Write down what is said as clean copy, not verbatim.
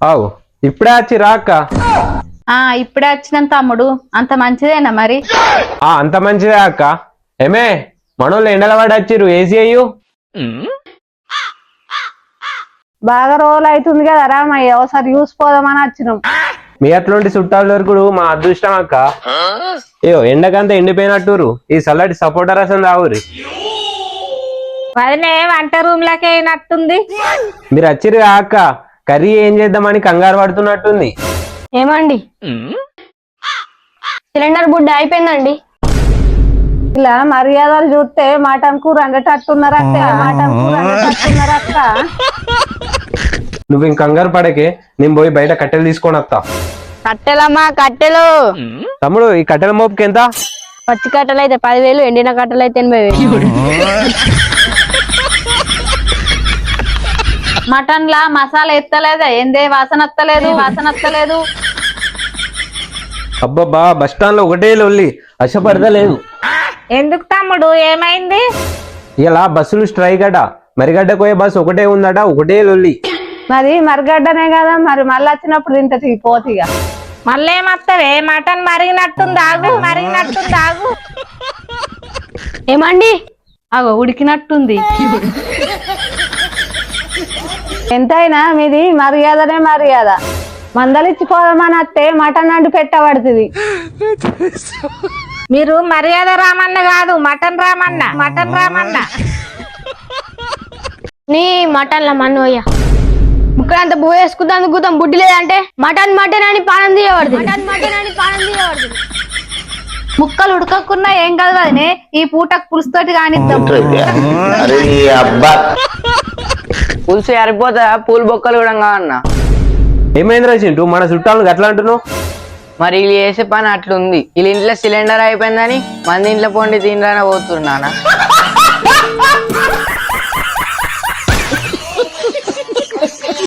అవు ఇప్పుడే వచ్చి రాక్క. ఇప్పుడే వచ్చిన తమ్ముడు, అంత మంచిదేనా మరి? అంత మంచిదే అక్క. ఏమే మనోళ్ళు ఎండల పడి వచ్చిర్రు, ఏసీ అయ్యు. బాగా రోజులు అవుతుంది కదా రామయ్య, ఒకసారి చూసిపోదామని వచ్చినాం. మీ అట్లాంటి చుట్టాల వరకు మా అదృష్టం అక్క. అయ్యో ఎండకంతా ఎండిపోయినట్టురు, ఈ చల్లటి సపోటా రసం తాగురి. వదినే వంట రూమ్ లకే అయినట్టుంది. మీరు వచ్చిర్రు అక్క, కర్రీ ఏం చేద్దామని కంగారు పడుతున్నట్టుంది. ఏమండి, సిలిండర్ బుడ్డ అయిపోయిందండి. ఇలా మర్యాదలు చూస్తే మటన్ కూర అండేటట్టున్నారక్క, మటన్ కూర అండేటట్టున్నారక్క. నువ్వు ఇంక కంగారు పడకే, నేను పోయి బయట కట్టెలు తీసుకొని వస్తా. కట్టెలమ్మా కట్టెలు. తమ్ముడు ఈ కట్టెల మోపుకి ఎంత? పచ్చి కట్టెలు అయితే 10,000, ఎండిన కట్టెలు అయితే 80,000. మటన్ లా మసాలా ఎత్తలేదా? ఏందే వాసన వస్తలేదు. అబ్బబ్బా బస్ స్టాండ్ లో ఒకటే లొల్లి, అశపడతలేదు. ఎందుకు తమ్ముడు, ఏమైంది? ఇలా బస్సులు స్ట్రైక్ అట, మరిగడ్డకు పోయే బస్సు ఒకటే ఉందట, ఒకటే లొల్లి. మరి మరగడ్డనే కదా, మరి మళ్ళీ వచ్చినప్పుడు తింటది పోతిగా. మళ్ళీ ఏమత్తవే, మటన్ మరిగినట్టుంది ఆగు. ఏమండి, అగో ఉడికినట్టుంది. ఎంతైనా మీది మర్యాదనే మర్యాద. మందలిచ్చిపోదామని అత్తే మటన్ అంటూ పెట్టబడుతుంది. మీరు మర్యాద రామన్న కాదు, మటన్ రామన్న. నీ మటన్ల మన్నోయ్య ముక్కలంతా బో వేసుకుందాం బుడ్డి లేదంటే మటన్ అని పానం తీయబడుతుంది. ముక్కలు ఉడకకున్నా ఏం కాదు కదనే, ఈ పూటకు పులుసుతోటి కానిద్దాం. పులుసు సరిపోతా, పూలు బొక్కలు కూడా కావన్నా. ఏమైందిరా చింటూ, మన చుట్టాలను అట్లా అంటున్నావు? మరి వీళ్ళు చేసే పని అట్లుంది. వీళ్ళ ఇంట్లో సిలిండర్ అయిపోయిందని మంది ఇంట్లో పొండి తినరానే పోతున్నారు నాన్న.